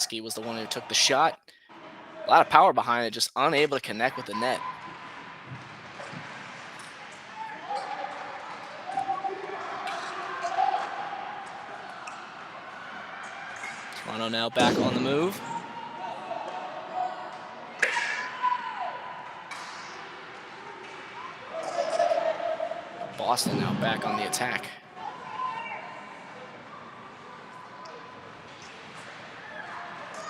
Koski was the one who took the shot. A lot of power behind it, just unable to connect with the net. Toronto now back on the move. Boston now back on the attack.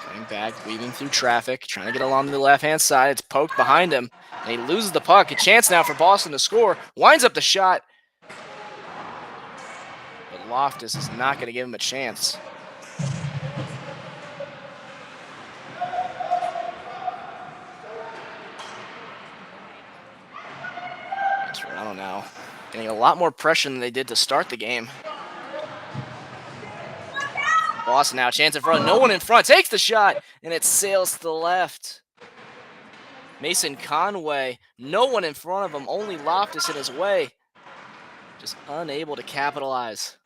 Coming back, weaving through traffic, trying to get along the left-hand side. It's poked behind him, and he loses the puck. A chance now for Boston to score. Winds up the shot. But Loftus is not going to give him a chance. Toronto now getting a lot more pressure than they did to start the game. Boston now, chance in front, no one in front, takes the shot, and it sails to the left. Mason Conway, no one in front of him, only Loftus in his way. Just unable to capitalize.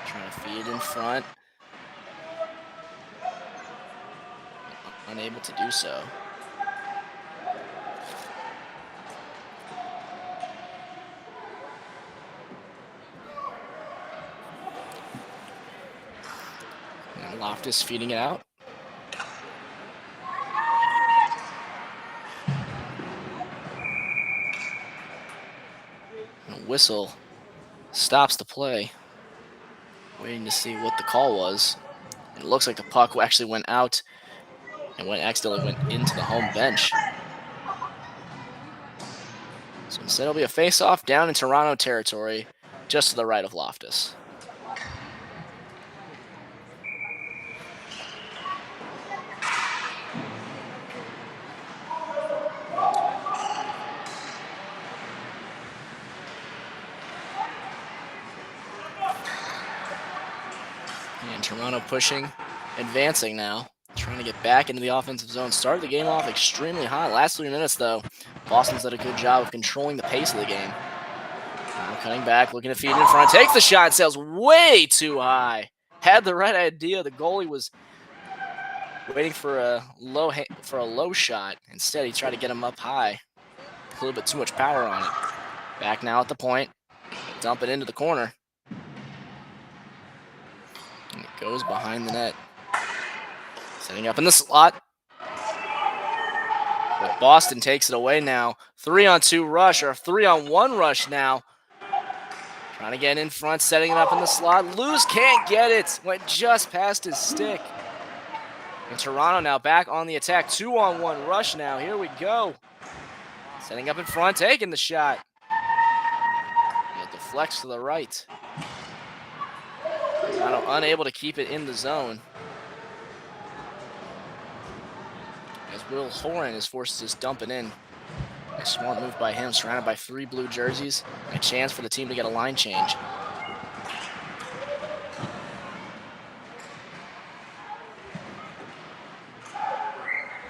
Trying to feed in front. Unable to do so. And Loftus feeding it out. And a whistle stops the play. Waiting to see what the call was. It looks like the puck actually went out and accidentally went into the home bench. So instead it'll be a face-off down in Toronto territory, just to the right of Loftus. And Toronto pushing, advancing now. Trying to get back into the offensive zone. Started the game off extremely high. Last 3 minutes, though, Boston's did a good job of controlling the pace of the game. Now cutting back, looking to feed in front. Takes the shot, sails way too high. Had the right idea. The goalie was waiting for a low shot. Instead, he tried to get him up high. A little bit too much power on it. Back now at the point. Dump it into the corner. And it goes behind the net. Setting up in the slot. But Boston takes it away now. 3-on-2 rush, or 3-on-1 rush now. Trying to get in front, setting it up in the slot. Luz can't get it. Went just past his stick. And Toronto now back on the attack. 2-on-1 rush now. Here we go. Setting up in front, taking the shot. And it deflects to the right. Toronto unable to keep it in the zone. As Will Horan is forced to just dump it in. A smart move by him, surrounded by 3 blue jerseys. And a chance for the team to get a line change.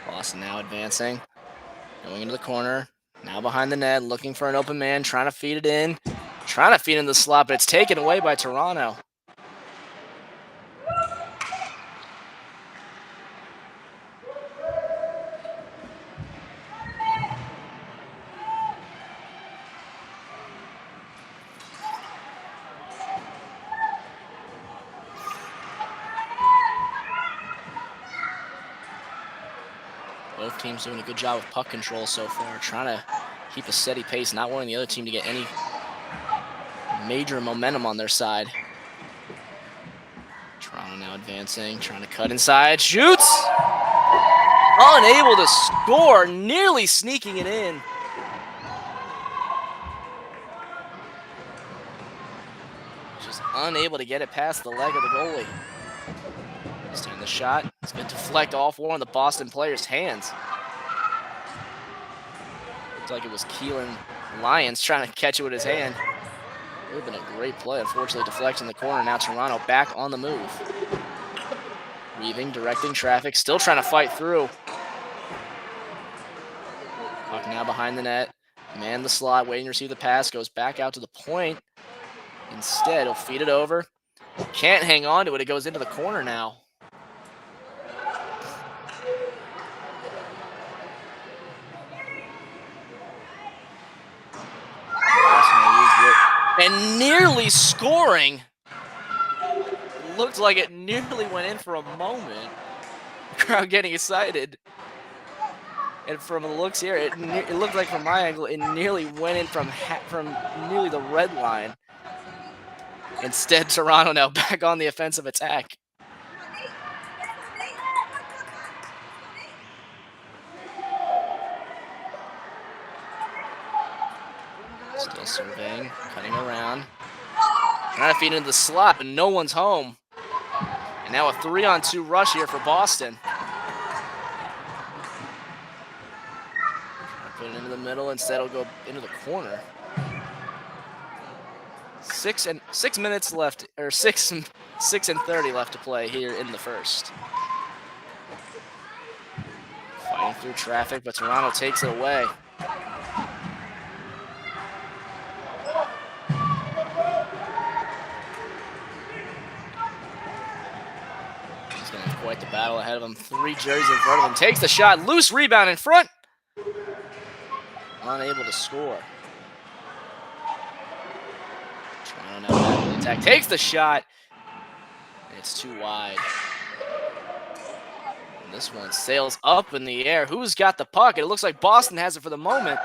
Boston now advancing. Going into the corner. Now behind the net, looking for an open man, trying to feed it in. Trying to feed in the slot, but it's taken away by Toronto. Both teams doing a good job of puck control so far, trying to keep a steady pace, not wanting the other team to get any major momentum on their side. Toronto now advancing, trying to cut inside, shoots! Unable to score, nearly sneaking it in. Just unable to get it past the leg of the goalie. This time the shot is going to deflect all 4 on the Boston players' hands. Looked like it was Keelan Lyons trying to catch it with his hand. It would have been a great play. Unfortunately, deflects in the corner. Now Toronto back on the move. Weaving, directing traffic, still trying to fight through. Puck now behind the net. Man the slot, waiting to receive the pass. Goes back out to the point. Instead, he'll feed it over. Can't hang on to it. It goes into the corner now. And nearly scoring. It looked like it nearly went in for a moment. Crowd getting excited. And from the looks here, it looked like from my angle, it nearly went in from nearly the red line. Instead, Toronto now back on the offensive attack. Still surveying, cutting around. Trying to feed into the slot, but no one's home. And now a 3-on-2 rush here for Boston. Put it into the middle, instead it'll go into the corner. 6 minutes left, or 6 and 30 left to play here in the first. Fighting through traffic, but Toronto takes it away. He's going to have quite the battle ahead of him. 3 jerseys in front of him. Takes the shot. Loose rebound in front. Unable to score. Toronto now back in the attack. Takes the shot. It's too wide. And this one sails up in the air. Who's got the puck? It looks like Boston has it for the moment.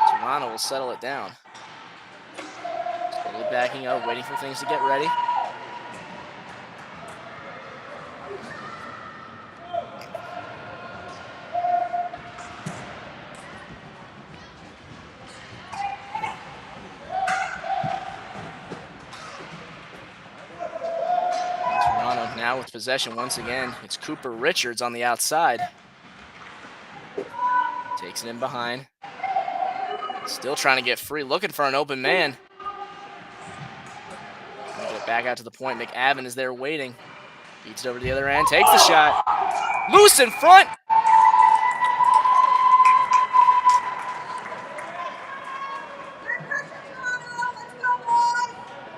Toronto will settle it down. Slowly backing up, waiting for things to get ready. Now with possession once again, it's Cooper Richards on the outside. Takes it in behind. Still trying to get free, looking for an open man. Get it back out to the point. McAvin is there waiting. Beats it over to the other end, takes the shot. Loose in front.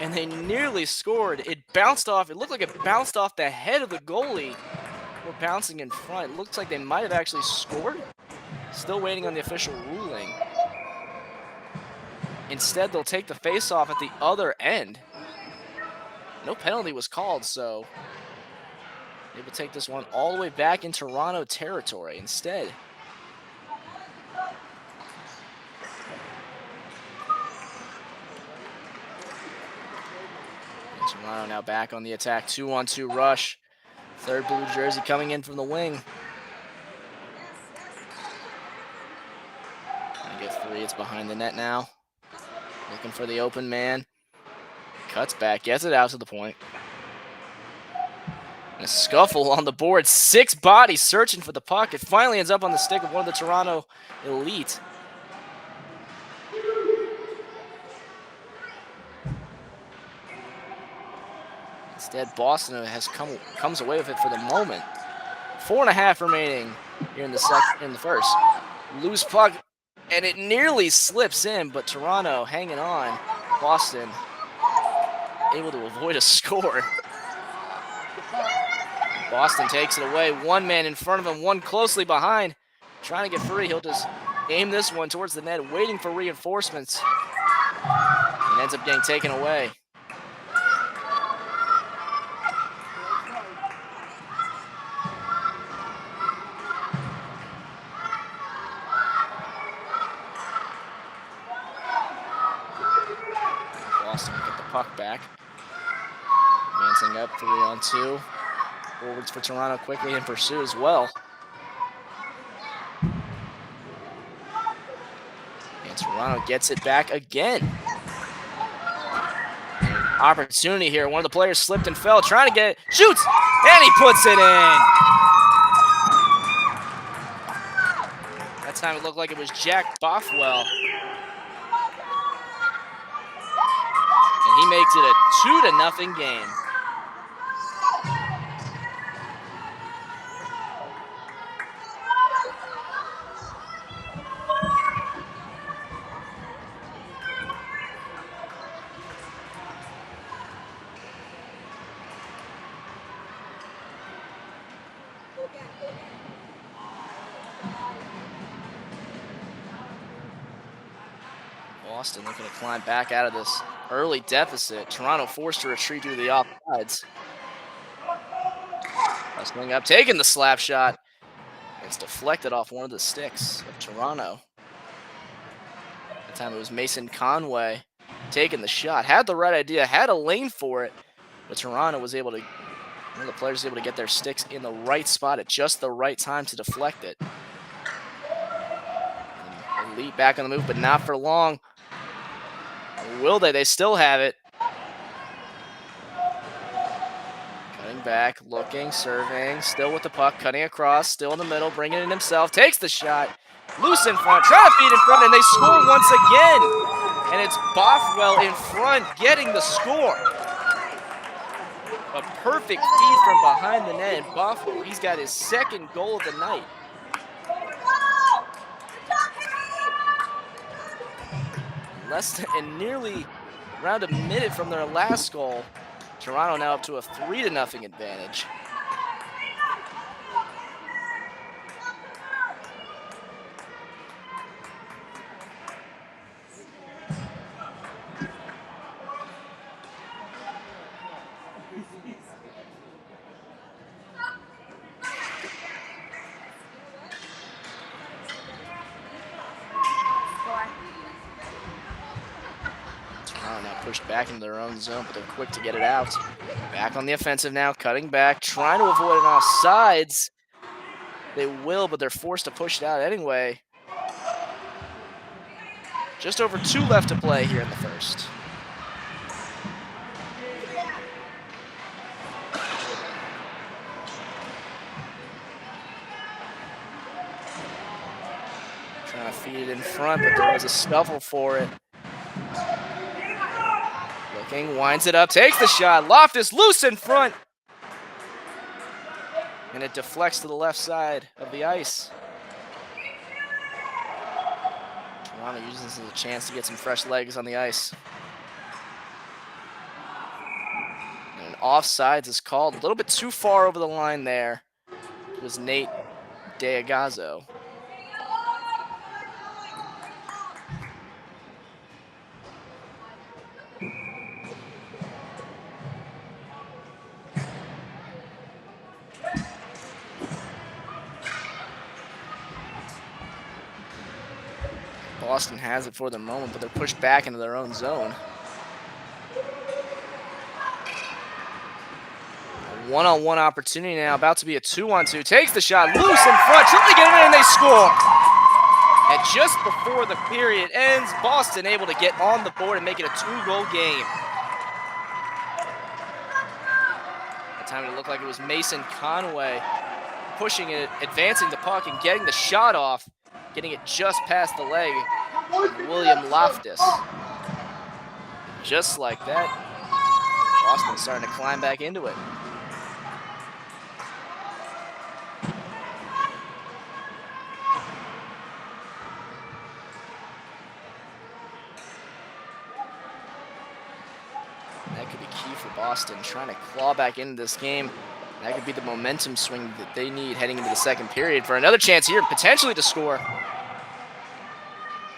And they nearly scored. It bounced off. It looked like it bounced off the head of the goalie. We're bouncing in front. It looks like they might have actually scored. Still waiting on the official ruling. Instead, they'll take the face-off at the other end. No penalty was called, so they will take this one all the way back in Toronto territory instead. Toronto now back on the attack. 2-on-2 rush. Third blue jersey coming in from the wing. Trying to get free. It's behind the net now. Looking for the open man. Cuts back. Gets it out to the point. And a scuffle on the board. 6 bodies searching for the puck. It finally ends up on the stick of one of the Toronto Elite. Instead, Boston comes away with it for the moment. 4.5 remaining here in the first. Loose puck, and it nearly slips in, but Toronto hanging on. Boston able to avoid a score. Boston takes it away. 1 man in front of him, 1 closely behind. Trying to get free. He'll just aim this one towards the net, waiting for reinforcements. And ends up getting taken away. Boston will get the puck back. Advancing up, 3-on-2. Forwards for Toronto quickly in pursuit as well. And Toronto gets it back again. Opportunity here. One of the players slipped and fell. Trying to get it. Shoots! And he puts it in! That time it looked like it was Jack Bothwell. And he makes it a 2-0 game. Boston looking to climb back out of this early deficit. Toronto forced to retreat due to the offsides. Hustling up, taking the slap shot. It's deflected off one of the sticks of Toronto. That time it was Mason Conway taking the shot. Had the right idea, had a lane for it, but Toronto was able to, one of the players was able to get their sticks in the right spot at just the right time to deflect it. And Elite back on the move, but not for long. Will they? They still have it. Cutting back, looking, serving, still with the puck, cutting across, still in the middle, bringing it in himself, takes the shot, loose in front, trying to feed in front, and they score once again. And it's Bothwell in front getting the score. A perfect feed from behind the net, and Bothwell, he's got his second goal of the night. Nearly around a minute from their last goal. Toronto now up to a 3-0 advantage. Now pushed back into their own zone, but they're quick to get it out. Back on the offensive now, cutting back, trying to avoid an offsides. They will, but they're forced to push it out anyway. Just over 2 left to play here in the first. Trying to feed it in front, but there was a scuffle for it. Looking, winds it up, takes the shot. Loftus loose in front. And it deflects to the left side of the ice. Toronto uses this as a chance to get some fresh legs on the ice. And an offsides is called. A little bit too far over the line there. It was Nate Deagazo. Boston has it for the moment, but they're pushed back into their own zone. A one-on-one opportunity now, about to be a 2-on-2. Takes the shot, loose in front, trying to get it in, and they score. And just before the period ends, Boston able to get on the board and make it a 2-goal game. That time it looked like it was Mason Conway pushing it, advancing the puck, and getting the shot off, getting it just past the leg of William Loftus. Just like that, Boston's starting to climb back into it. That could be key for Boston, trying to claw back into this game. That could be the momentum swing that they need heading into the second period for another chance here, potentially to score.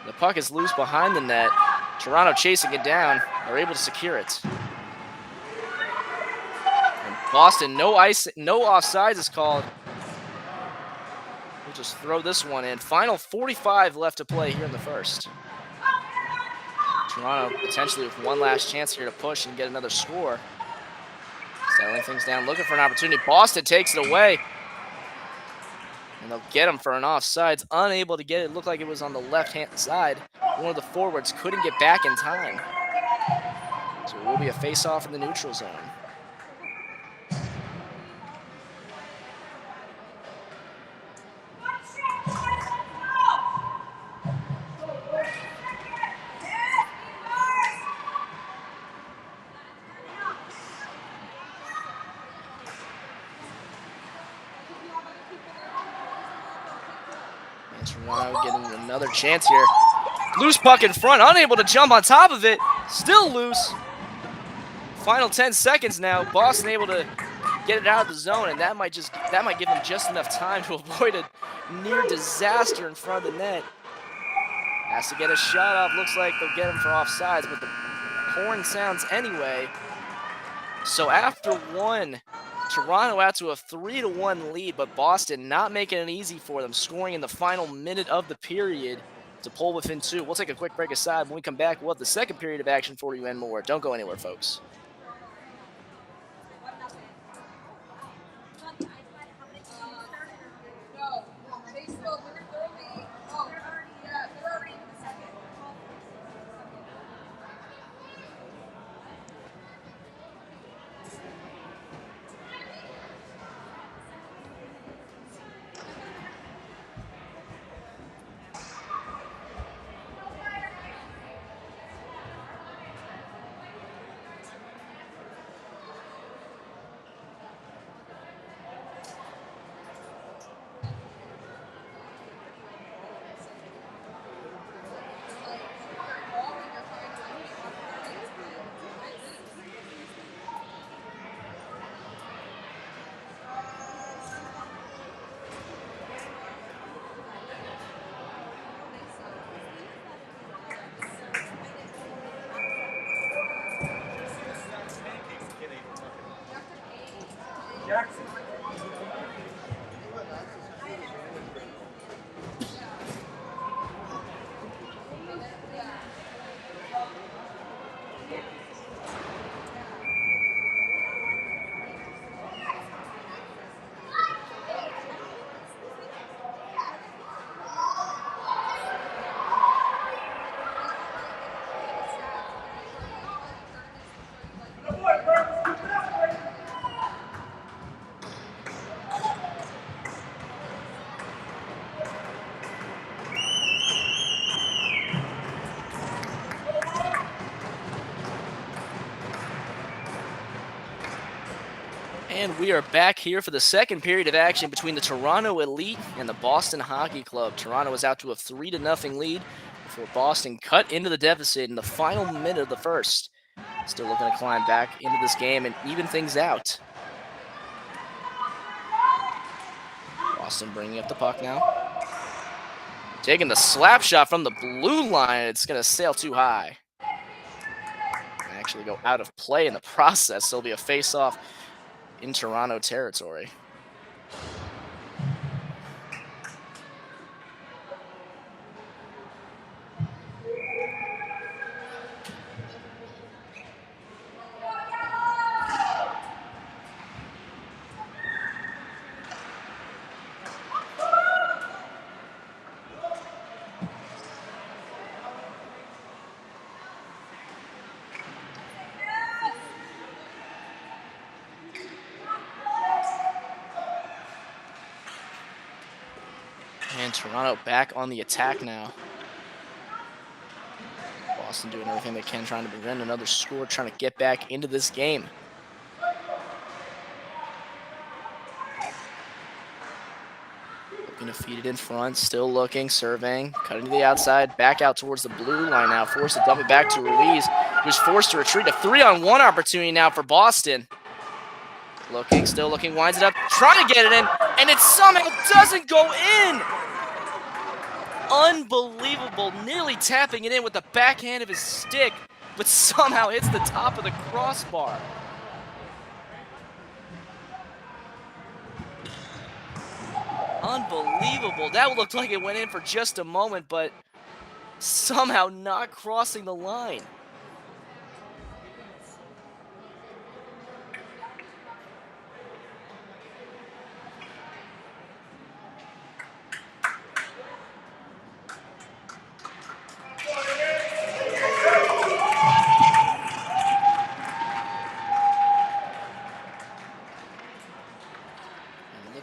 The puck is loose behind the net. Toronto chasing it down, are able to secure it. And Boston, no offsides is called. We'll just throw this one in. Final 45 left to play here in the first. Toronto potentially with one last chance here to push and get another score. Settling things down, looking for an opportunity. Boston takes it away. And they'll get him for an offsides. Unable to get it. Looked like it was on the left-hand side. One of the forwards couldn't get back in time. So it will be a face-off in the neutral zone. Toronto getting another chance here. Loose puck in front, unable to jump on top of it. Still loose. Final 10 seconds now. Boston able to get it out of the zone, and that might give him just enough time to avoid a near disaster in front of the net. Has to get a shot off. Looks like they'll get him for offsides, but the horn sounds anyway. So after one, Toronto out to a 3-1 lead, but Boston not making it easy for them, scoring in the final minute of the period to pull within 2. We'll take a quick break aside. When we come back, we'll have the second period of action for you and more. Don't go anywhere, folks. And we are back here for the second period of action between the Toronto Elite and the Boston Hockey Club. Toronto was out to a 3-0 lead before Boston cut into the deficit in the final minute of the first. Still looking to climb back into this game and even things out. Boston bringing up the puck now. Taking the slap shot from the blue line. It's going to sail too high. And actually go out of play in the process. So it'll be a face-off in Toronto territory. And Toronto back on the attack now. Boston doing everything they can, trying to prevent another score, trying to get back into this game. Looking to feed it in front, still looking, surveying, cutting to the outside, back out towards the blue line now, forced to dump it back to Ruiz, who's forced to retreat. A 3-on-1 opportunity now for Boston. Looking, still looking, winds it up, trying to get it in, and it somehow doesn't go in! Unbelievable, nearly tapping it in with the backhand of his stick, but somehow hits the top of the crossbar. Unbelievable. That looked like it went in for just a moment, but somehow not crossing the line.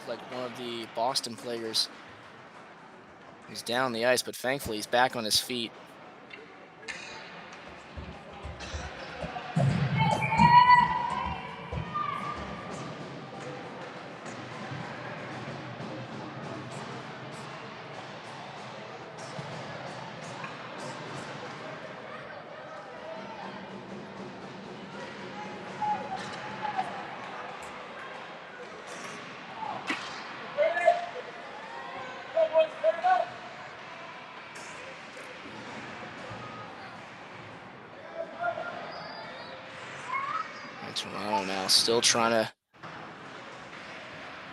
Like one of the Boston players is down the ice, but thankfully he's back on his feet. Toronto now still trying to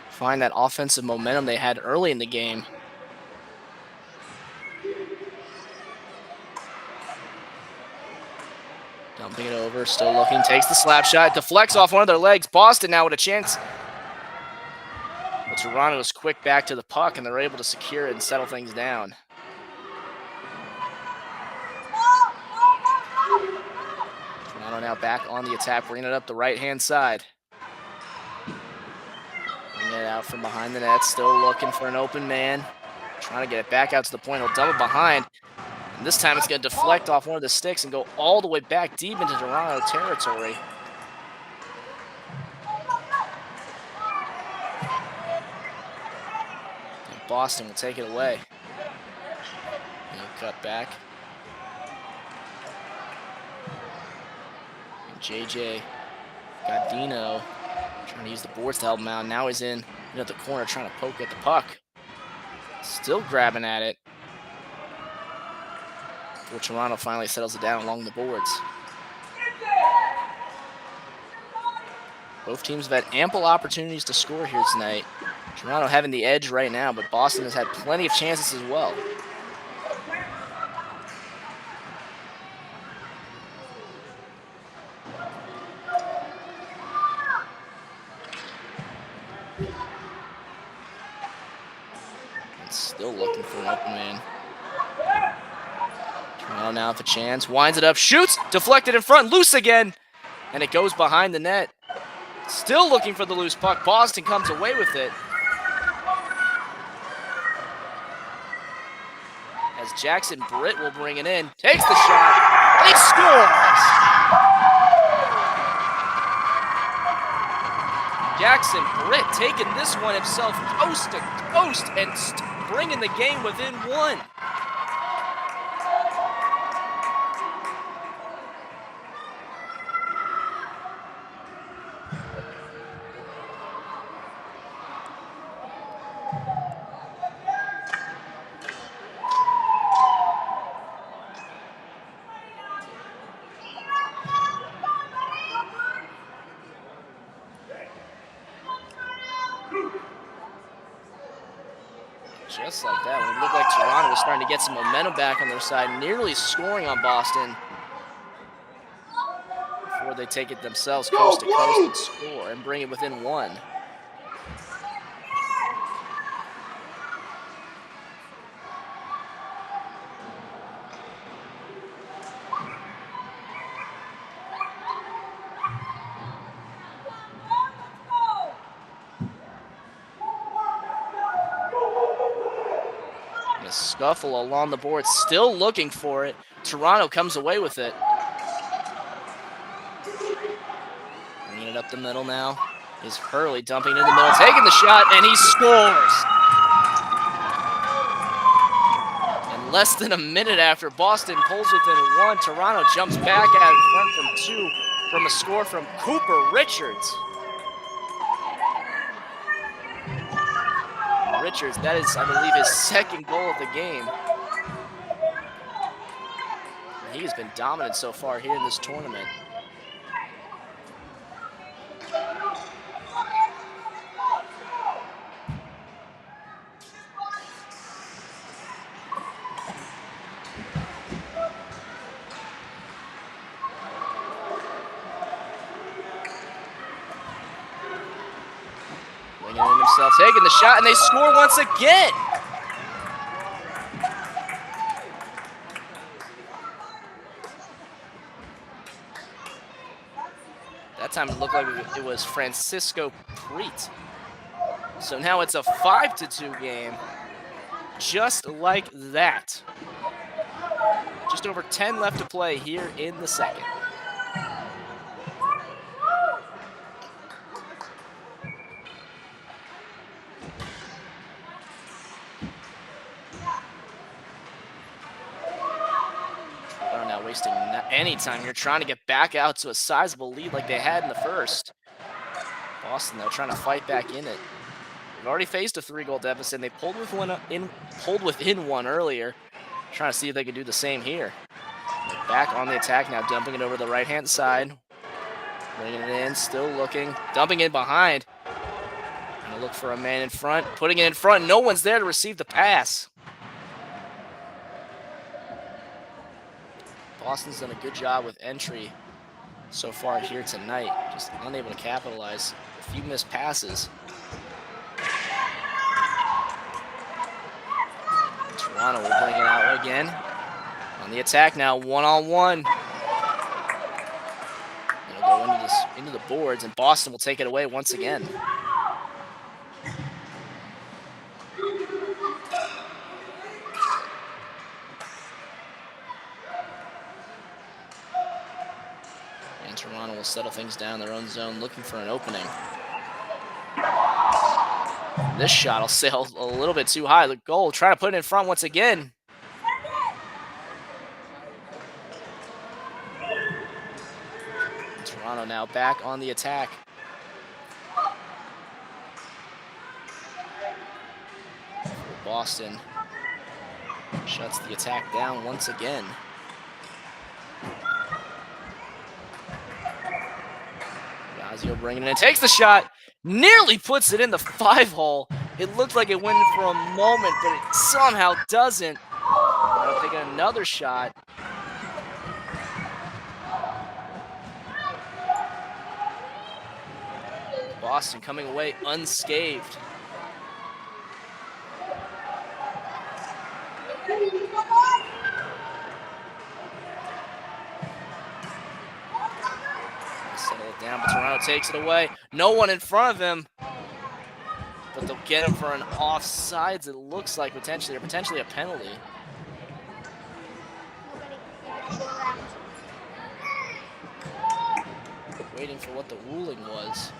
find that offensive momentum they had early in the game. Dumping it over, still looking, takes the slap shot, deflects off one of their legs. Boston now with a chance. But Toronto is quick back to the puck, and they're able to secure it and settle things down. Toronto now back on the attack, bringing it up the right-hand side. Bringing it out from behind the net, still looking for an open man. Trying to get it back out to the point. He'll dump it behind. And this time it's going to deflect off one of the sticks and go all the way back deep into Toronto territory. And Boston will take it away. And he'll cut back. And JJ Godino trying to use the boards to help him out. Now he's in at the corner trying to poke at the puck. Still grabbing at it. Before Toronto finally settles it down along the boards. Both teams have had ample opportunities to score here tonight. Toronto having the edge right now, but Boston has had plenty of chances as well. And still looking for an open man. Toronto now with a chance, winds it up, shoots, deflected in front, loose again, and it goes behind the net. Still looking for the loose puck. Boston comes away with it. As Jackson Britt will bring it in, takes the shot, and he scores! Jackson Britt taking this one himself coast to coast and bringing the game within one. Just like that, when it looked like Toronto was starting to get some momentum back on their side, nearly scoring on Boston before they take it themselves coast to coast and score and bring it within one. A scuffle along the board, still looking for it. Toronto comes away with it. Bringing it up the middle now is Hurley, dumping it in the middle, taking the shot, and he scores. And less than a minute after Boston pulls within one, Toronto jumps back out in front from two from a score from Cooper Richards. Richards, that is, I believe, his second goal of the game. He has been dominant so far here in this tournament. Bringing it in himself, taking the shot, and they score once again. That time it looked like it was Francisco Preet. So now it's a 5-2 game, just like that. Just over 10 left to play here in the second. Wasting any time here, trying to get back out to a sizable lead like they had in the first. Boston, though, trying to fight back in it. They've already faced a 3-goal deficit, and they pulled within one earlier, trying to see if they could do the same here. They're back on the attack now, dumping it over the right-hand side. Bringing it in, still looking, dumping it behind. Gonna look for a man in front, putting it in front. No one's there to receive the pass. Boston's done a good job with entry so far here tonight. Just unable to capitalize. A few missed passes. Toronto will bring it out again. On the attack now, one-on-one. It'll go into the boards, and Boston will take it away once again. And Toronto will settle things down in their own zone, looking for an opening. This shot will sail a little bit too high. The goal, trying to put it in front once again. Toronto now back on the attack. Boston shuts the attack down once again. Gazio bringing it in, takes the shot, nearly puts it in the 5-hole. It looked like it went in for a moment, but it somehow doesn't. Now taking another shot. Boston coming away unscathed. Settle it down, but Toronto takes it away. No one in front of him, but they'll get him for an offsides, it looks like, potentially, or potentially a penalty. Waiting for what the ruling was.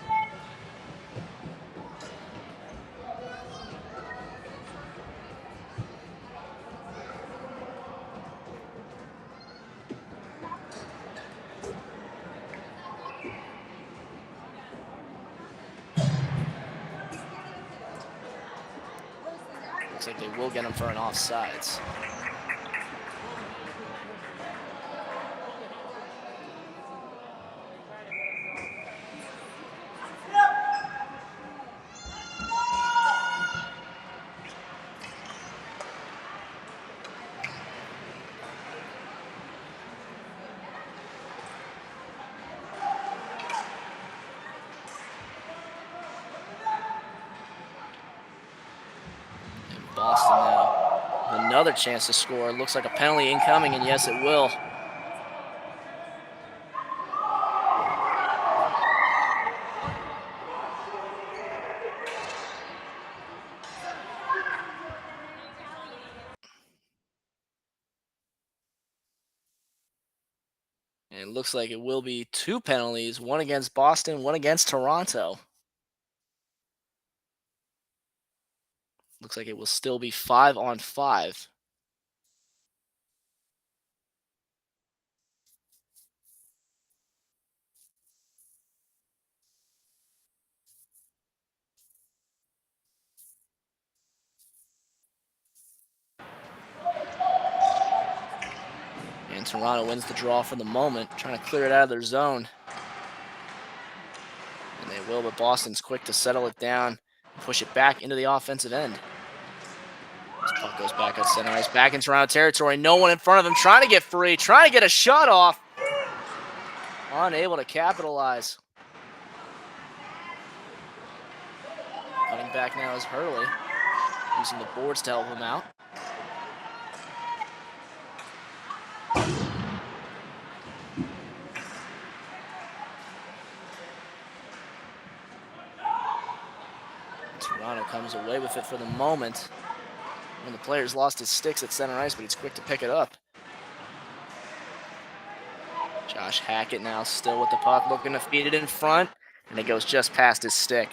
Looks like they will get him for an offsides. Boston now, another chance to score. Looks like a penalty incoming, and yes, it will. And it looks like it will be 2 penalties, one against Boston, one against Toronto. Looks like it will still be 5-on-5. And Toronto wins the draw for the moment, trying to clear it out of their zone. And they will, but Boston's quick to settle it down, push it back into the offensive end. This puck goes back at center ice, back in Toronto territory. No one in front of him, trying to get free, trying to get a shot off. Unable to capitalize. Cutting back now is Hurley, using the boards to help him out. Toronto comes away with it for the moment. When the player's lost his sticks at center ice, but he's quick to pick it up. Josh Hackett now still with the puck, looking to feed it in front, and it goes just past his stick.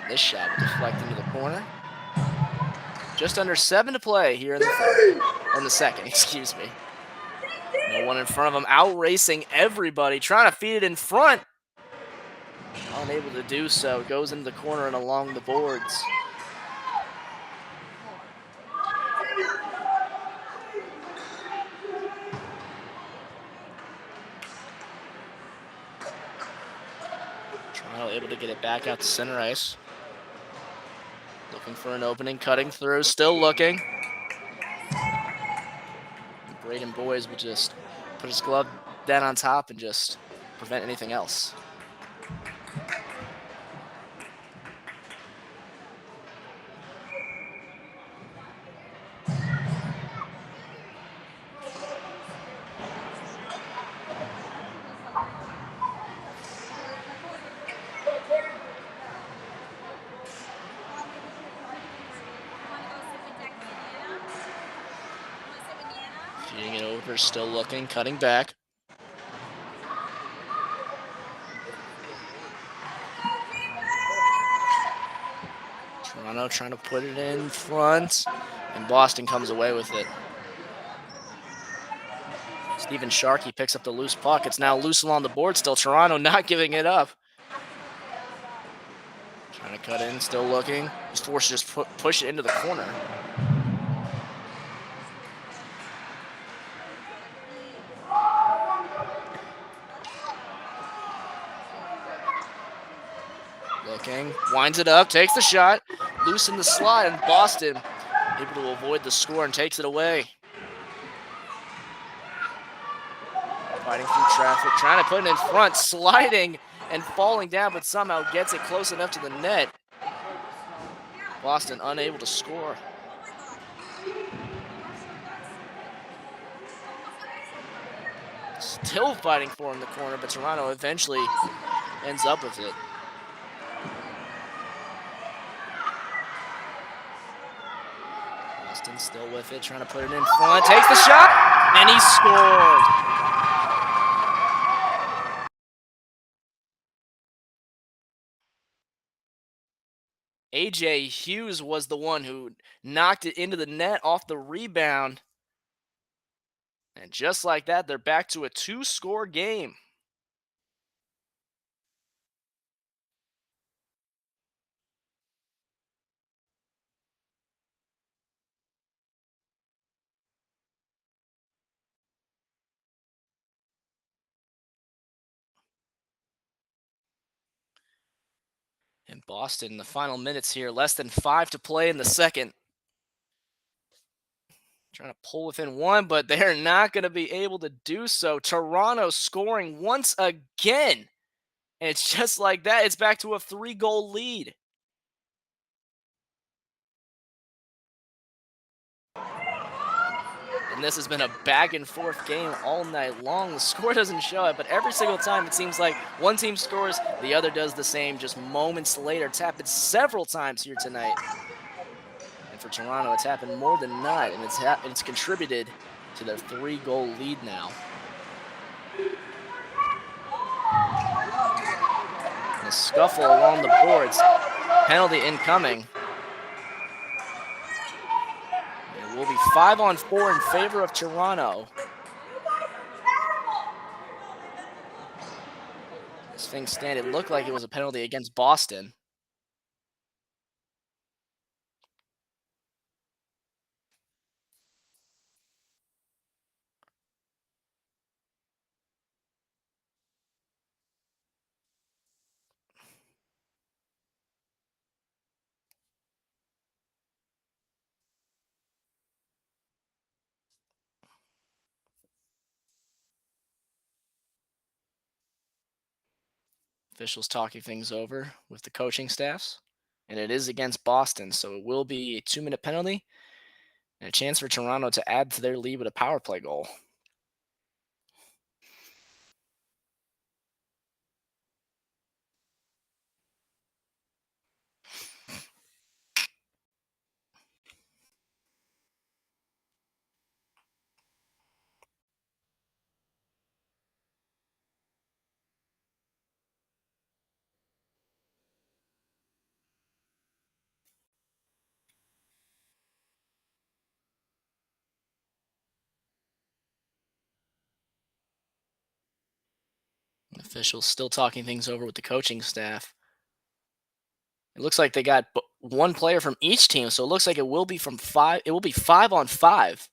And this shot will deflect into the corner. Just under 7 to play here in the second, excuse me. No one in front of him, out racing everybody, trying to feed it in front. Unable to do so, goes into the corner and along the boards. able to get it back out to center ice. Looking for an opening, cutting through, still looking. Braden Boys would just put his glove down on top and just prevent anything else. Feeding it over, still looking, cutting back. Toronto trying to put it in front, and Boston comes away with it. Steven Sharkey picks up the loose puck. It's now loose along the board still. Toronto not giving it up. Trying to cut in, still looking. He's forced to just push it into the corner. Looking, winds it up, takes the shot, loose in the slot, and Boston able to avoid the score and takes it away. Fighting through traffic, trying to put it in front, sliding and falling down, but somehow gets it close enough to the net. Boston unable to score. Still fighting for in the corner, but Toronto eventually ends up with it. Boston still with it, trying to put it in front, takes the shot, and he scored. AJ Hughes was the one who knocked it into the net off the rebound. And just like that, they're back to a 2-score game. And Boston, the final minutes here, less than 5 to play in the second. Trying to pull within one, but they're not going to be able to do so. Toronto scoring once again. And it's just like that. It's back to a 3-goal lead. And this has been a back and forth game all night long. The score doesn't show it, but every single time it seems like one team scores, the other does the same just moments later. It's happened several times here tonight. And for Toronto, it's happened more than not, and it's contributed to their 3-goal lead now. And a scuffle along the boards. Penalty incoming. It will be 5-on-4 in favor of Toronto. As things stand, it looked like it was a penalty against Boston. Officials talking things over with the coaching staffs. And it is against Boston, so it will be a 2-minute penalty and a chance for Toronto to add to their lead with a power play goal. Officials still talking things over with the coaching staff. It looks like they got one player from each team, so it looks like it will be from 5. It will be 5-on-5.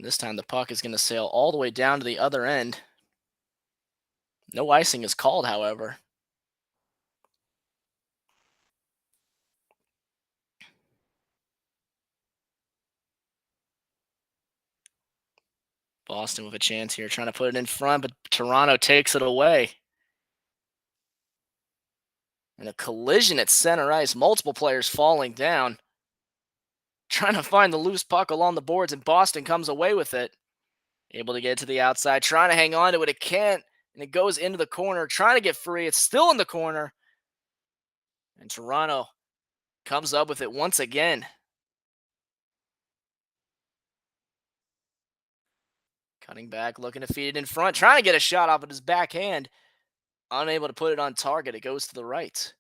And this time the puck is going to sail all the way down to the other end. No icing is called, however. Boston with a chance here, trying to put it in front, but Toronto takes it away. And a collision at center ice, multiple players falling down, trying to find the loose puck along the boards, and Boston comes away with it. Able to get to the outside, trying to hang on to it. It can't, and it goes into the corner, trying to get free. It's still in the corner. And Toronto comes up with it once again. Cutting back, looking to feed it in front, trying to get a shot off with his backhand. Unable to put it on target. It goes to the right.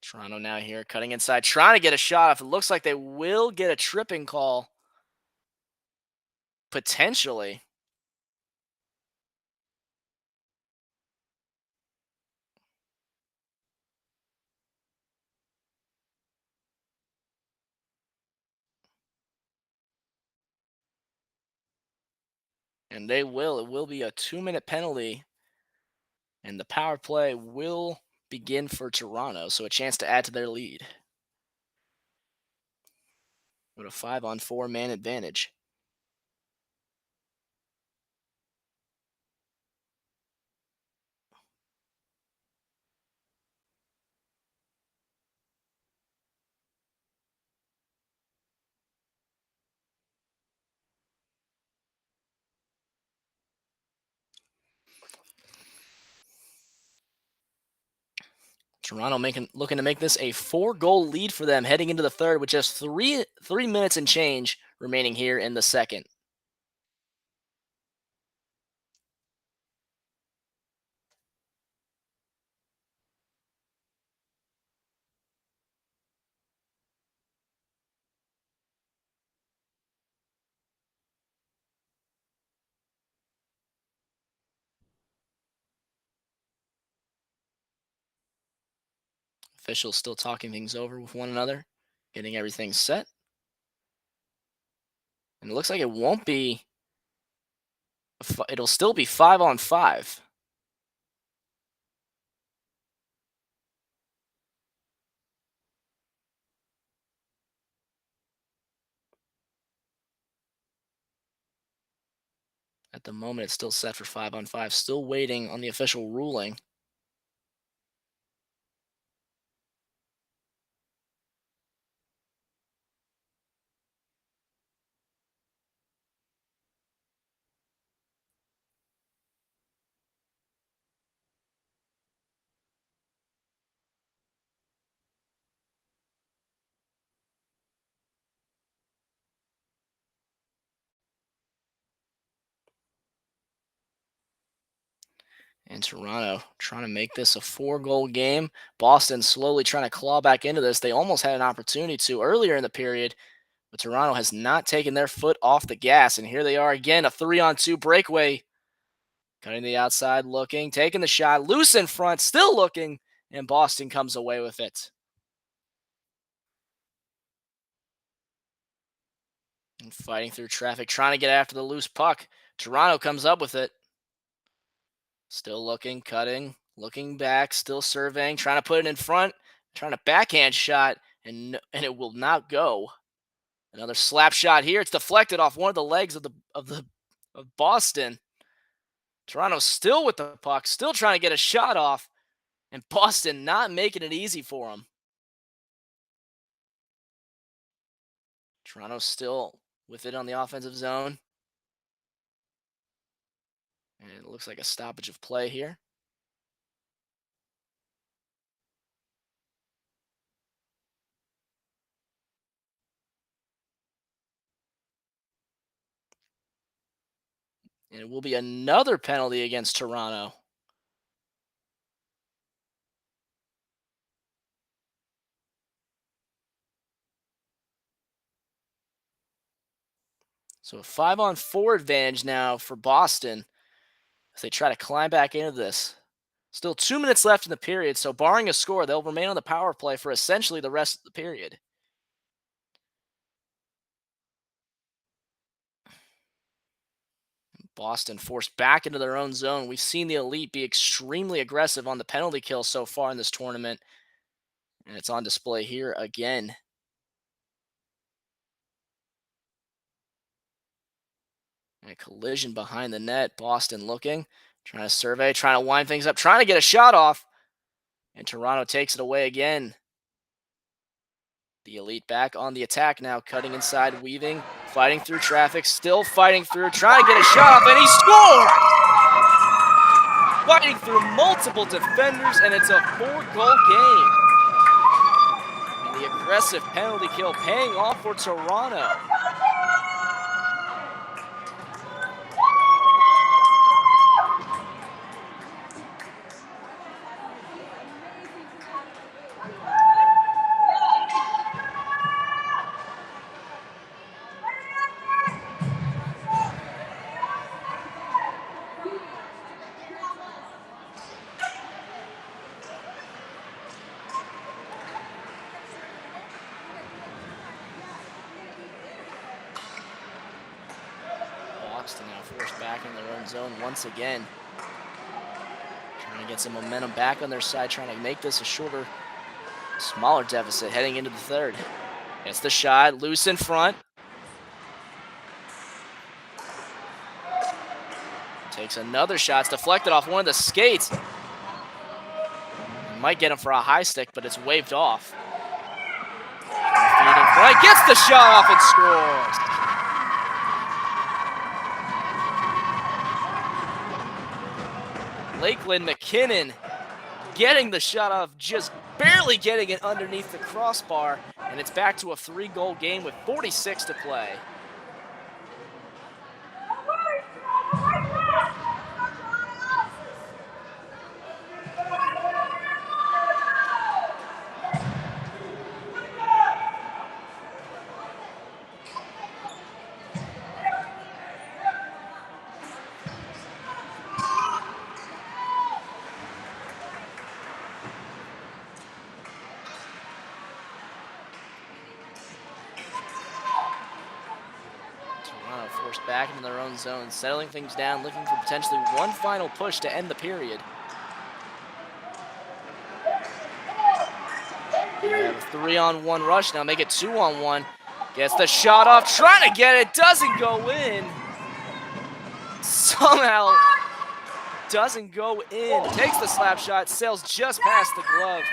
Toronto now here, cutting inside, trying to get a shot off. It looks like they will get a tripping call. Potentially. And they will. It will be a 2-minute penalty. And the power play will begin for Toronto. So a chance to add to their lead. With a 5-on-4 man advantage. Toronto looking to make this a 4-goal lead for them heading into the third with just 3 minutes and change remaining here in the second. Officials still talking things over with one another, getting everything set. And it looks like it won't be. It'll still be 5-on-5. At the moment, it's still set for 5-on-5. Still waiting on the official ruling. And Toronto trying to make this a 4-goal game. Boston slowly trying to claw back into this. They almost had an opportunity to earlier in the period, but Toronto has not taken their foot off the gas. And here they are again, a 3-on-2 breakaway. Cutting the outside, looking, taking the shot, loose in front, still looking, and Boston comes away with it. And fighting through traffic, trying to get after the loose puck. Toronto comes up with it. Still looking, cutting, looking back, still surveying, trying to put it in front, trying to backhand shot, and it will not go. Another slap shot here. It's deflected off one of the legs of Boston. Toronto still with the puck, still trying to get a shot off, and Boston not making it easy for him. Toronto still with it on the offensive zone. And it looks like a stoppage of play here. And it will be another penalty against Toronto. So a 5-on-4 advantage now for Boston as they try to climb back into this. Still 2 minutes left in the period, so barring a score, they'll remain on the power play for essentially the rest of the period. Boston forced back into their own zone. We've seen the Elite be extremely aggressive on the penalty kill so far in this tournament, and it's on display here again. And a collision behind the net. Boston looking, trying to survey, trying to wind things up, trying to get a shot off. And Toronto takes it away again. The Elite back on the attack now, cutting inside, weaving, fighting through traffic, still fighting through, trying to get a shot off, and he scored! Fighting through multiple defenders, and it's a 4-goal game. And the aggressive penalty kill paying off for Toronto. Boston now forced back in their own zone once again. Trying to get some momentum back on their side, trying to make this a shorter, smaller deficit heading into the third. It's the shot, loose in front. Takes another shot, it's deflected off one of the skates. Might get him for a high stick, but it's waved off. Feed in front, gets the shot off and scores. Lakeland McKinnon getting the shot off, just barely getting it underneath the crossbar, and it's back to a 3-goal game with 46 to play. Toronto forced back into their own zone, settling things down, looking for potentially one final push to end the period. They have a 3-on-1 rush now, make it 2-on-1. Gets the shot off, trying to get it, doesn't go in. Somehow doesn't go in. Takes the slap shot, sails just past the glove.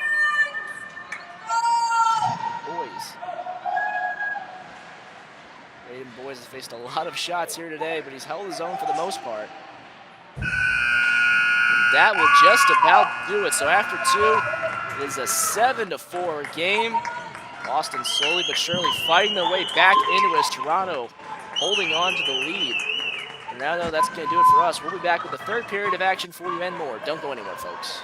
Boys. Braden Boys has faced a lot of shots here today, but he's held his own for the most part. And that will just about do it. So after 2, it is a 7-4 game. Boston slowly but surely fighting their way back into it as Toronto holding on to the lead. And now, though, that's going to do it for us. We'll be back with the third period of action for you and more. Don't go anywhere, folks.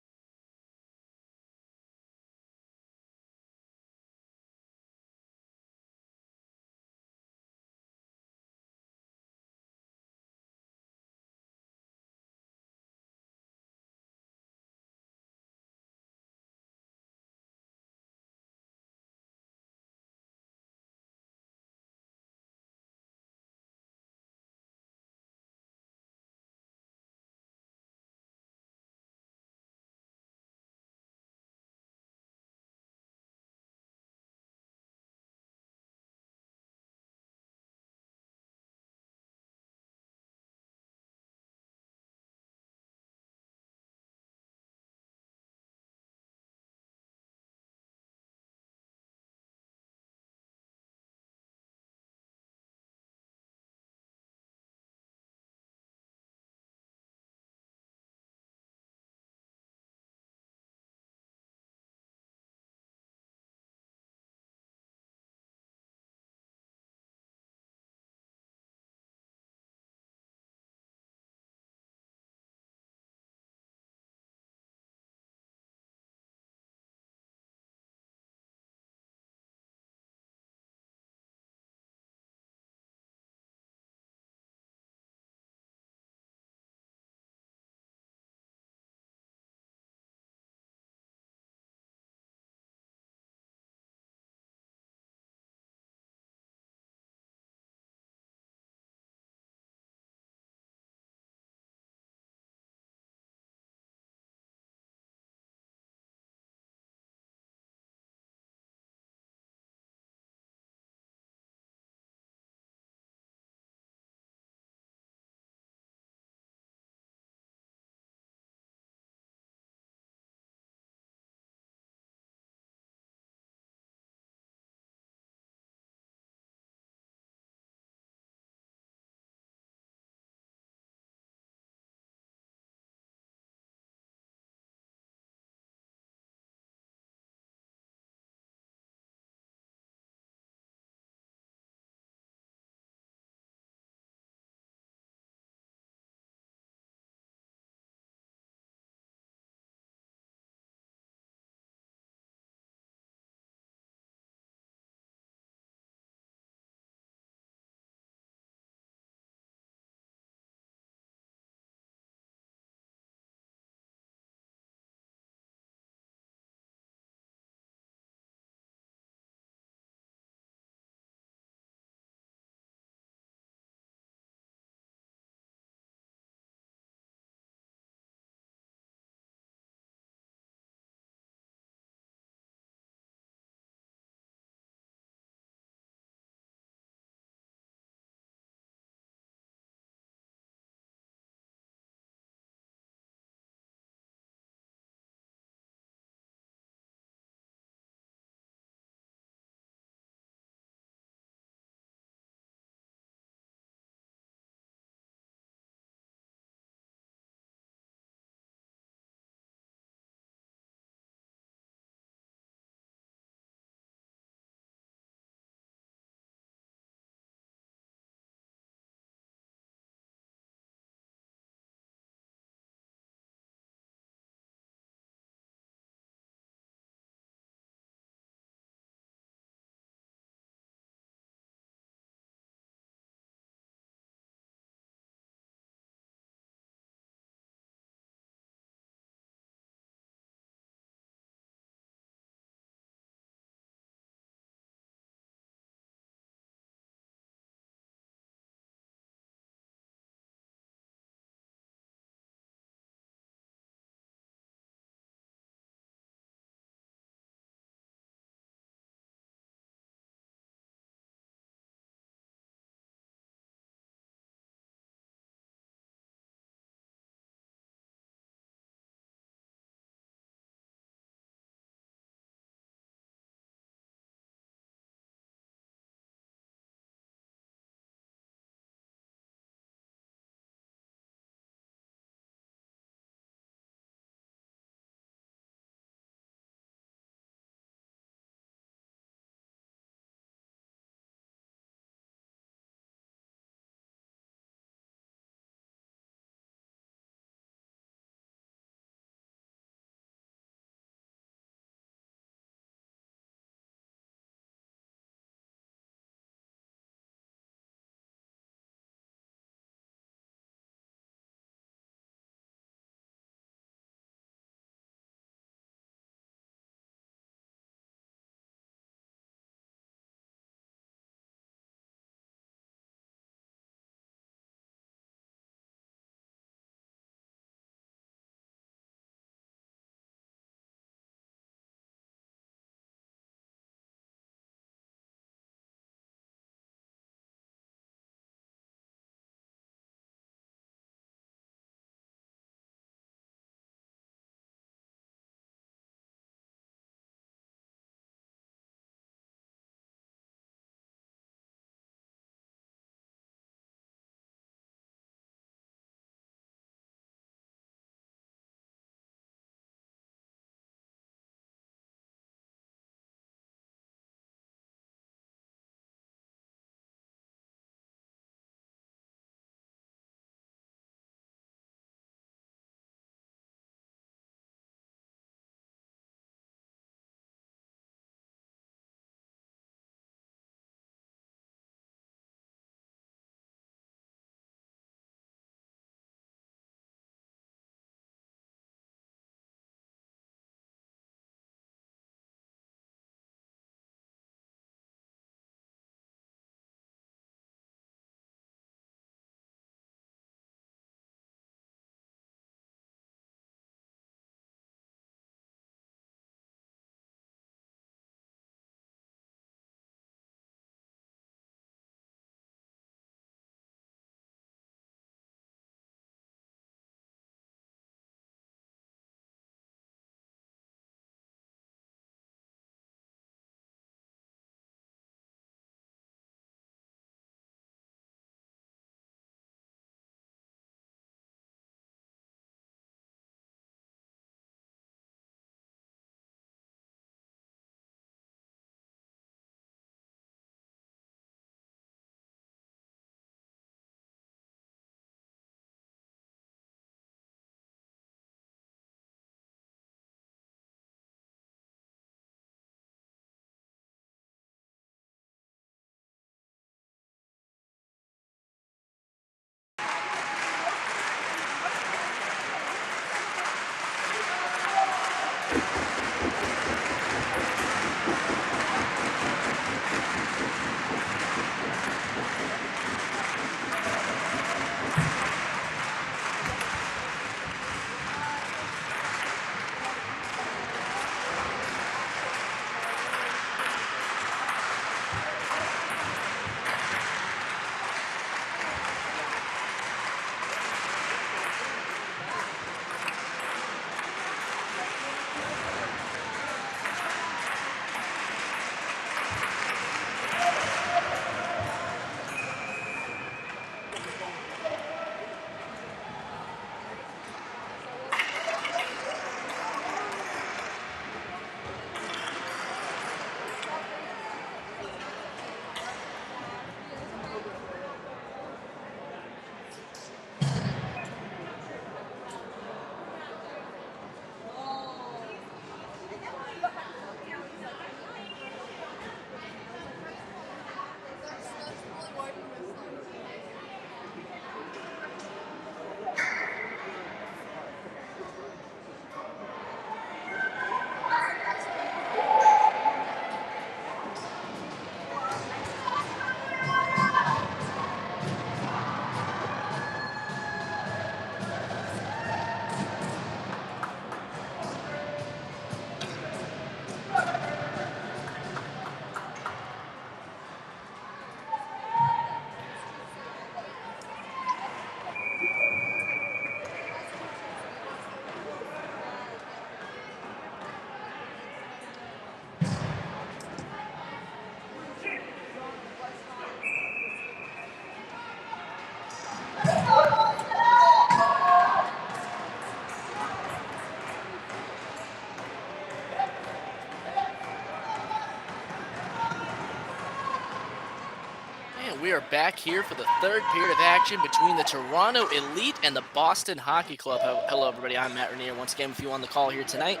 And we are back here for the third period of action between the Toronto Elite and the Boston Hockey Club. Hello, everybody. I'm Matt Rainier once again with you on the call here tonight.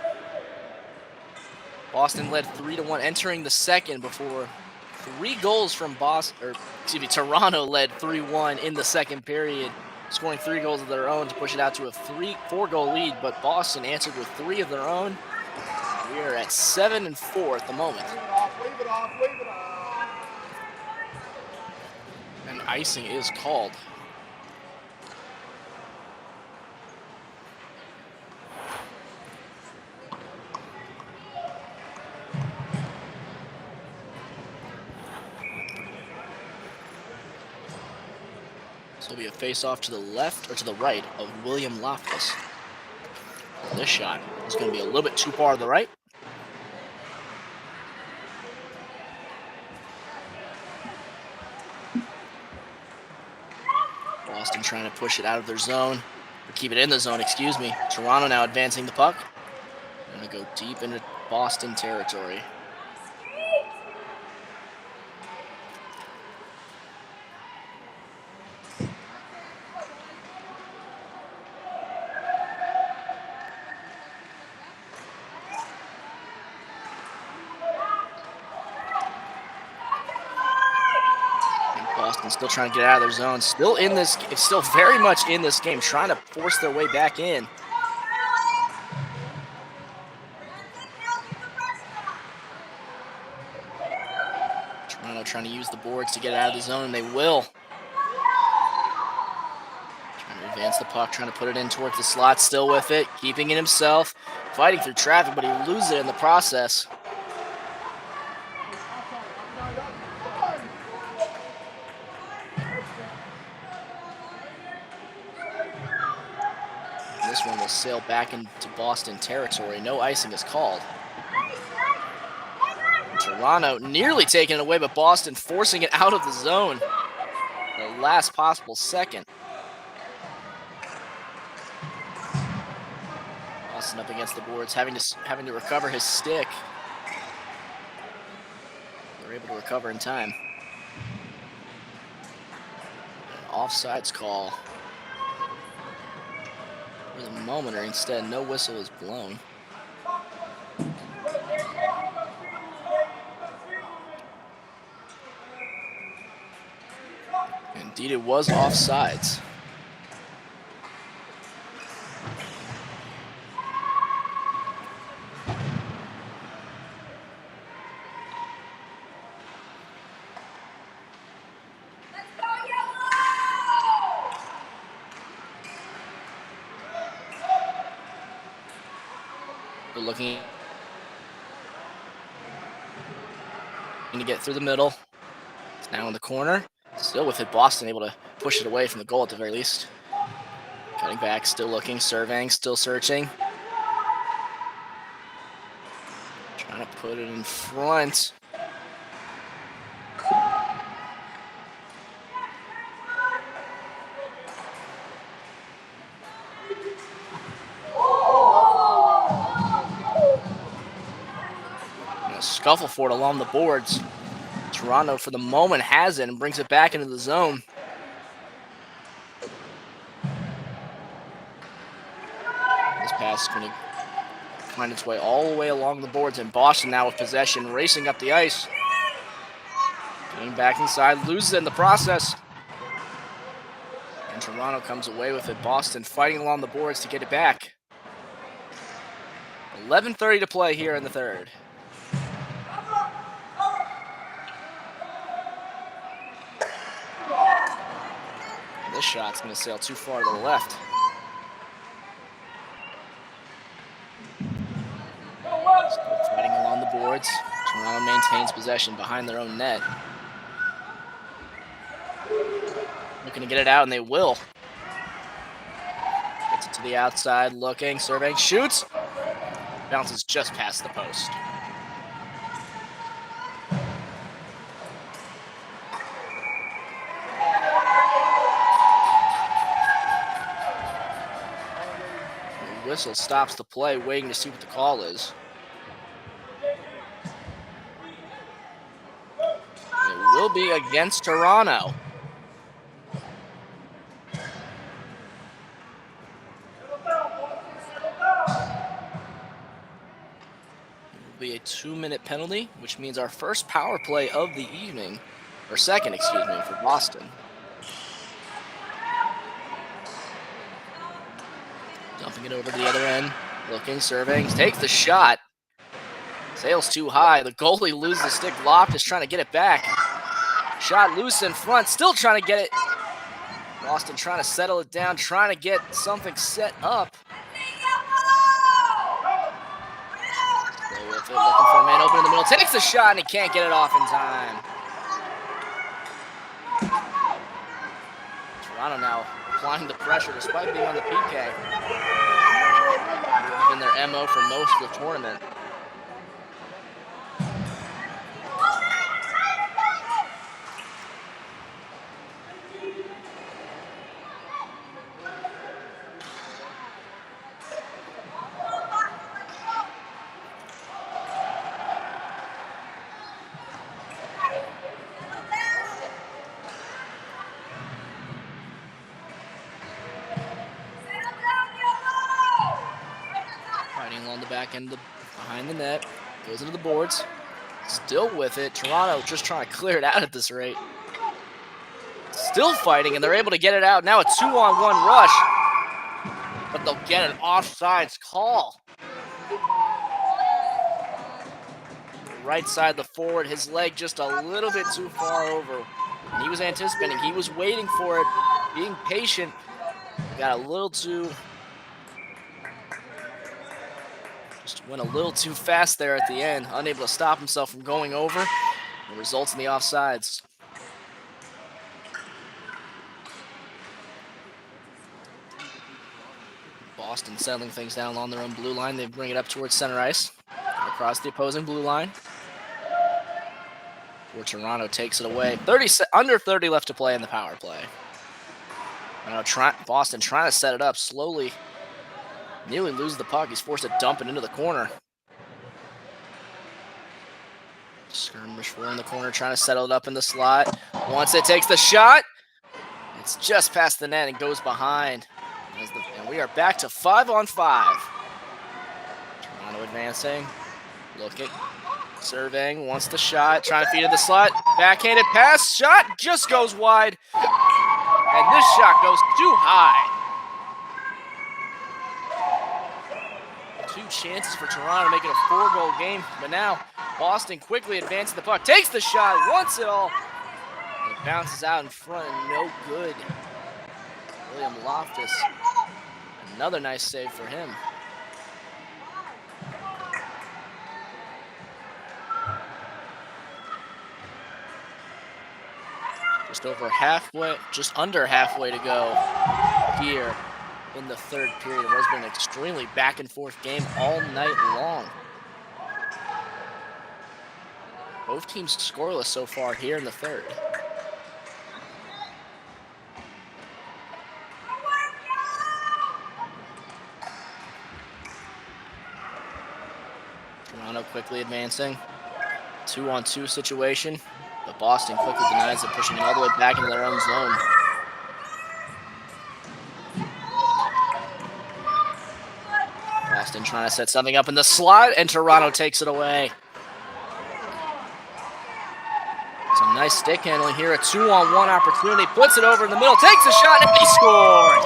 Boston led 3-1 entering the second before 3 goals from Toronto led 3-1 in the second period, scoring 3 goals of their own to push it out to a 4-goal lead, but Boston answered with 3 of their own. We are at 7-4 at the moment. And icing is called. So it'll be a face-off to the left or to the right of William Loftus. This shot is going to be a little bit too far to the right. Boston trying to push it out of their zone, or keep it in the zone, excuse me. Toronto now advancing the puck. Going to go deep into Boston territory. Still trying to get out of their zone. Still in this, it's still very much in this game, trying to force their way back in. Toronto trying to use the boards to get out of the zone, and they will. Trying to advance the puck, trying to put it in towards the slot, still with it, keeping it himself, fighting through traffic, but he loses it in the process. This one will sail back into Boston territory. No icing is called. And Toronto nearly taking it away, but Boston forcing it out of the zone. The last possible second. Boston up against the boards, having to recover his stick. They're able to recover in time. An offsides call. For the moment, or instead, no whistle is blown. Indeed, it was offsides. They're looking to get through the middle. It's now in the corner. Still with it, Boston able to push it away from the goal at the very least. Cutting back, still looking, surveying, still searching. Trying to put it in front. Scuffle for it along the boards. Toronto, for the moment, has it and brings it back into the zone. This pass is going to find its way all the way along the boards, and Boston now with possession, racing up the ice. Getting back inside, loses it in the process. And Toronto comes away with it. Boston fighting along the boards to get it back. 11:30 to play here in the third. This shot's going to sail too far to the left. Still fighting along the boards. Toronto maintains possession behind their own net. Looking to get it out, and they will. Gets it to the outside, looking, surveying, shoots. Bounces just past the post. Whistle stops the play, waiting to see what the call is. It will will be against Toronto. Be a 2-minute penalty, which means our first power play of the evening, or second, excuse me, for Boston. Dumping it over to the other end, looking, surveying, takes the shot. Sails too high. The goalie loses the stick. Loftus trying to get it back. Shot loose in front, still trying to get it. Boston trying to settle it down, trying to get something set up. Stay with it, looking for a man open in the middle. Takes the shot and he can't get it off in time. Toronto now applying the pressure despite being on the PK. It's been their MO for most of the tournament. Along the back end, behind the net, goes into the boards, still with it. Toronto just trying to clear it out at this rate. Still fighting, and they're able to get it out. Now a 2-on-1 rush, but they'll get an offsides call. Right side, the forward, his leg just a little bit too far over. And he was anticipating, he was waiting for it, being patient. Got a little too... Just went a little too fast there at the end, unable to stop himself from going over. It results in the offsides. Boston settling things down along their own blue line. They bring it up towards center ice, across the opposing blue line. Where Toronto takes it away. Under 30 left to play in the power play. Boston trying to set it up slowly. Nearly loses the puck. He's forced to dump it into the corner. Skirmish for in the corner, trying to settle it up in the slot. Once it takes the shot, it's just past the net and goes behind. And we are back to 5-on-5. Toronto advancing, looking, surveying, wants the shot, trying to feed in the slot. Backhanded pass, shot just goes wide. And this shot goes too high. 2 chances for Toronto to make it a 4-goal game, but now Boston quickly advances the puck, takes the shot, wants it all, and it bounces out in front and no good. William Loftus, another nice save for him. Just over halfway, just under halfway to go here in the third period. It has been an extremely back and forth game all night long. Both teams scoreless so far here in the third. Toronto quickly advancing. 2-on-2 situation, but Boston quickly denies it, pushing it all the way back into their own zone. Boston trying to set something up in the slot, and Toronto takes it away. Some nice stick handling here. A 2-on-1 opportunity. Puts it over in the middle. Takes a shot, and he scored.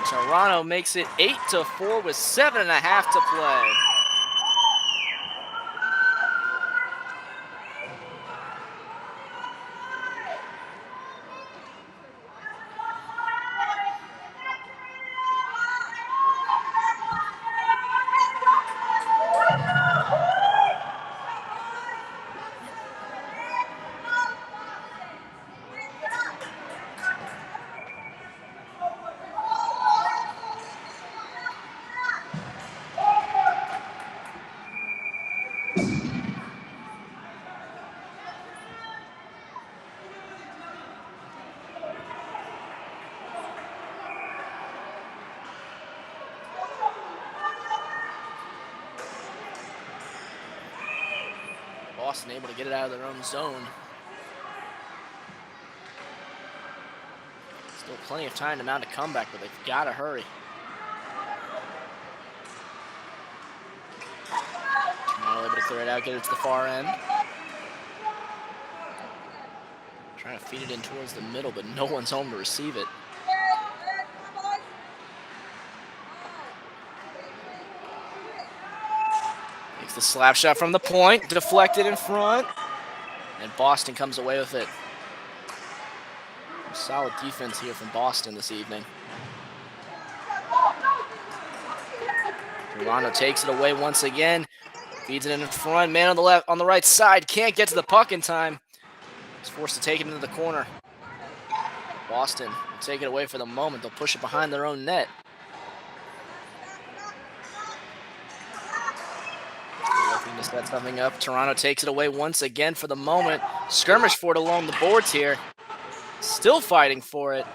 Toronto makes it 8-4 with 7.5 to play. Boston able to get it out of their own zone. Still plenty of time to mount a comeback, but they've got to hurry. Toronto able to clear it out, get it to the far end. Trying to feed it in towards the middle, but no one's home to receive it. Takes the slap shot from the point, deflected in front, and Boston comes away with it. Solid defense here from Boston this evening. Toronto takes it away once again, feeds it in front, man on the right side, can't get to the puck in time. He's forced to take it into the corner. Boston will take it away for the moment. They'll push it behind their own net. Looking to set something up. Toronto takes it away once again for the moment. Skirmish for it along the boards here. Still fighting for it.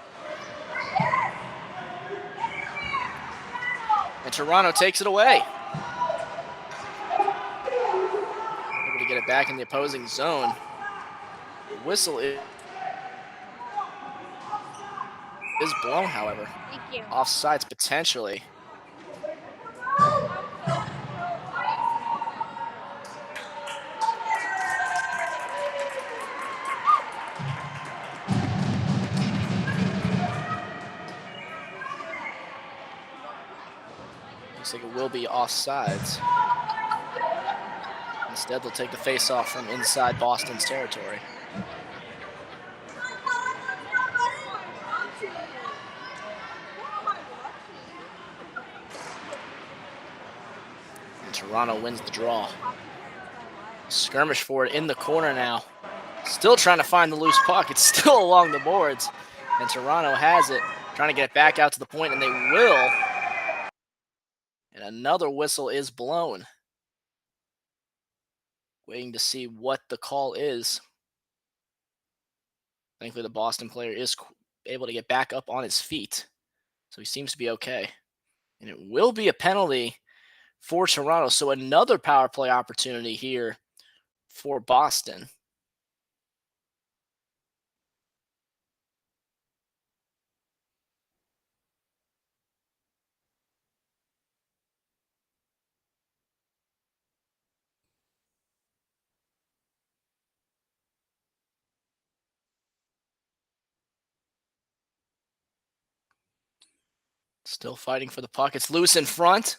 And Toronto takes it away. Able to get it back in the opposing zone. The whistle is blown, however. Thank you. Offsides potentially. Looks like it will be offsides. Instead, they'll take the face-off from inside Boston's territory. And Toronto wins the draw. Skirmish for it in the corner now. Still trying to find the loose puck. It's still along the boards. And Toronto has it. Trying to get it back out to the point, and they will. And another whistle is blown. Waiting to see what the call is. Thankfully, the Boston player is able to get back up on his feet. So he seems to be okay. And it will be a penalty for Toronto. So another power play opportunity here for Boston. Still fighting for the puck. It's loose in front.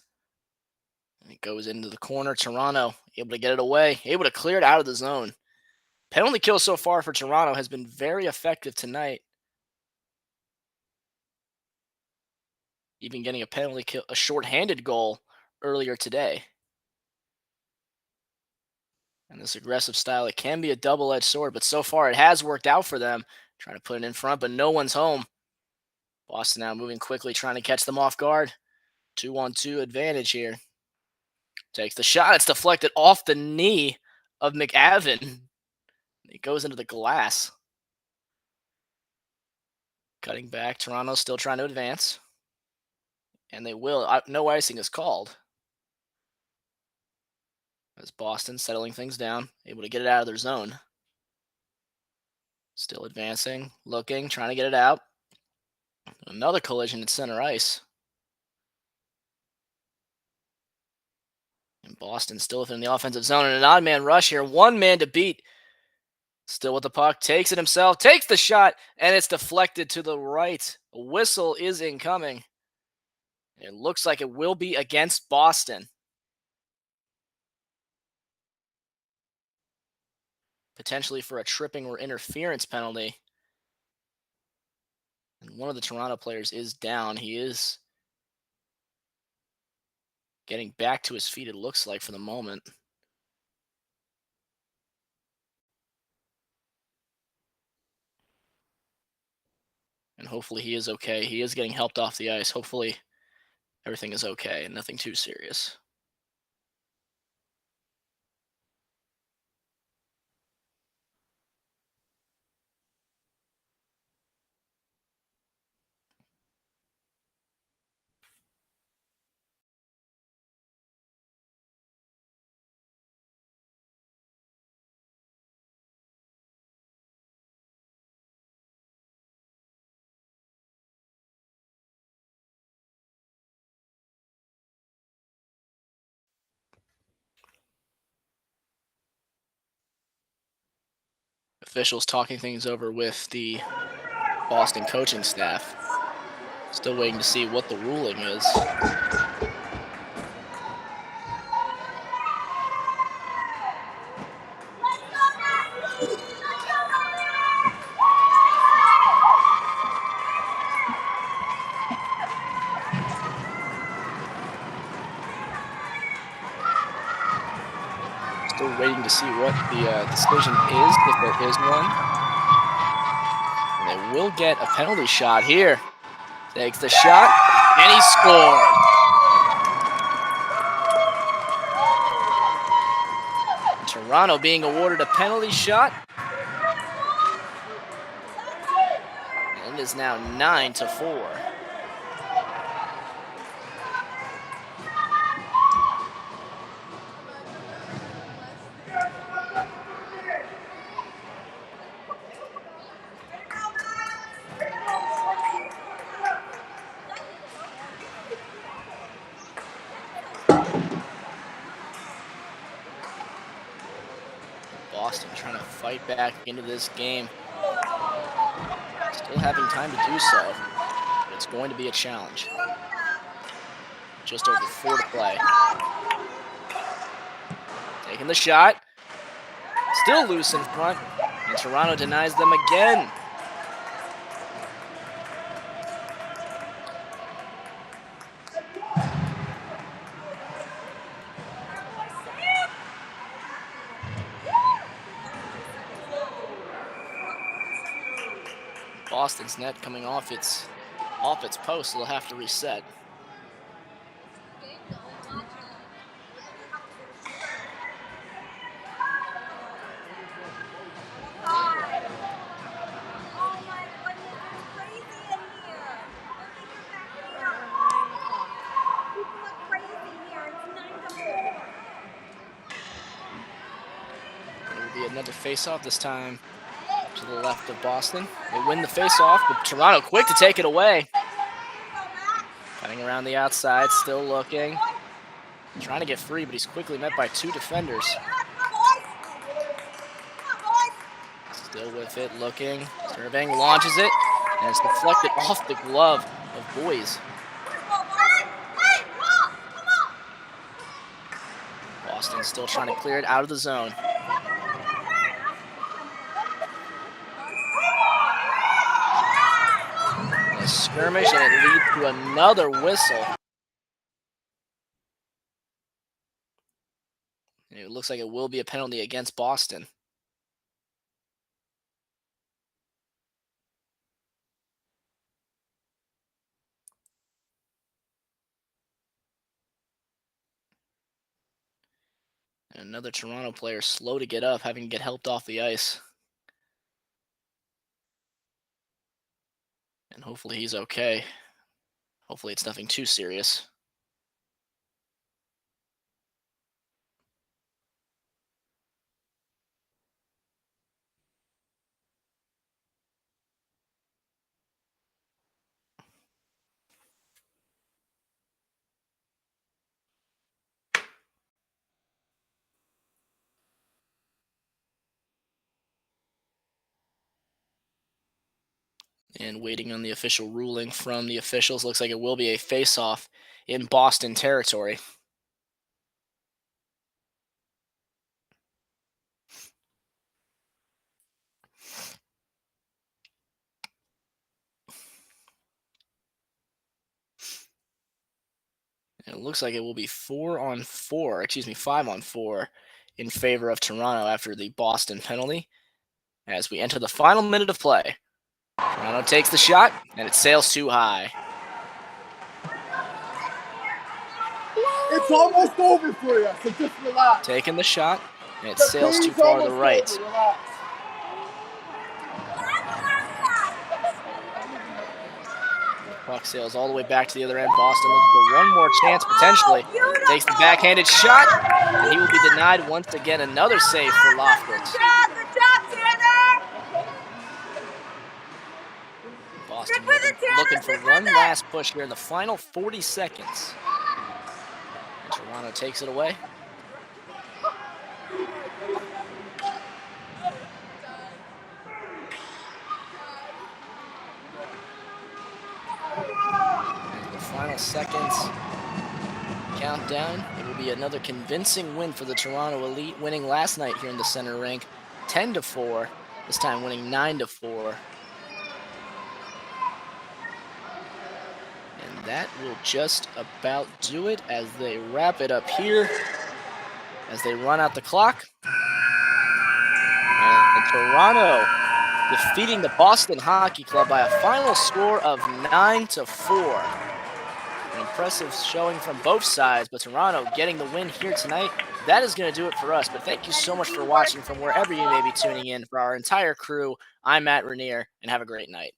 And it goes into the corner. Toronto able to get it away. Able to clear it out of the zone. Penalty kill so far for Toronto has been very effective tonight. Even getting a penalty kill, a shorthanded goal earlier today. And this aggressive style, it can be a double-edged sword, but so far it has worked out for them. Trying to put it in front, but no one's home. Boston now moving quickly, trying to catch them off guard. 2-on-2 advantage here. Takes the shot. It's deflected off the knee of McAvin. It goes into the glass. Cutting back. Toronto still trying to advance. And they will. No icing is called. As Boston settling things down, able to get it out of their zone. Still advancing, looking, trying to get it out. Another collision at center ice. And Boston still within the offensive zone. And an odd man rush here. One man to beat. Still with the puck. Takes it himself. Takes the shot. And it's deflected to the right. A whistle is incoming. It looks like it will be against Boston. Potentially for a tripping or interference penalty. And one of the Toronto players is down. He is getting back to his feet, it looks like, for the moment. And hopefully he is okay. He is getting helped off the ice. Hopefully everything is okay and nothing too serious. Officials talking things over with the Boston coaching staff. Still waiting to see what the ruling is. Still waiting to see what the decision is, if there is one. And they will get a penalty shot here. Takes the shot, and he scored. Toronto being awarded a penalty shot. And it is now 9-4. Boston trying to fight back into this game. Still having time to do so, but it's going to be a challenge. Just over 4 to play. Taking the shot. Still loose in front, and Toronto denies them again. Boston's net coming off its post, so they'll have to reset. There will be another face-off, this time to the left of Boston. They win the face-off, but Toronto quick to take it away. Cutting around the outside, still looking. Trying to get free, but he's quickly met by 2 defenders. Still with it, looking. Serving, launches it, and it's deflected off the glove of Boys. Boston still trying to clear it out of the zone. A skirmish, and it leads to another whistle. And it looks like it will be a penalty against Boston. And another Toronto player slow to get up, having to get helped off the ice. And hopefully he's okay. Hopefully it's nothing too serious. And waiting on the official ruling from the officials. Looks like it will be a face-off in Boston territory. And it looks like it will be 5-on-4 in favor of Toronto after the Boston penalty as we enter the final minute of play. Toronto takes the shot, and it sails too high. It's almost over for you, so just relax. Taking the shot, and it sails too far to the right. Puck sails all the way back to the other end. Boston looking for one more chance, potentially. Takes the backhanded shot, and he will be denied once again. Another save for Loftus. Boston looking for one last push here in the final 40 seconds. And Toronto takes it away. final seconds. Countdown. It will be another convincing win for the Toronto Elite, winning last night here in the center rink, 10-4. This time winning 9-4. And that will just about do it as they wrap it up here, as they run out the clock. And Toronto defeating the Boston Hockey Club by a final score of 9-4. An impressive showing from both sides, but Toronto getting the win here tonight. That is going to do it for us, but thank you so much for watching from wherever you may be tuning in. For our entire crew, I'm Matt Rainier, and have a great night.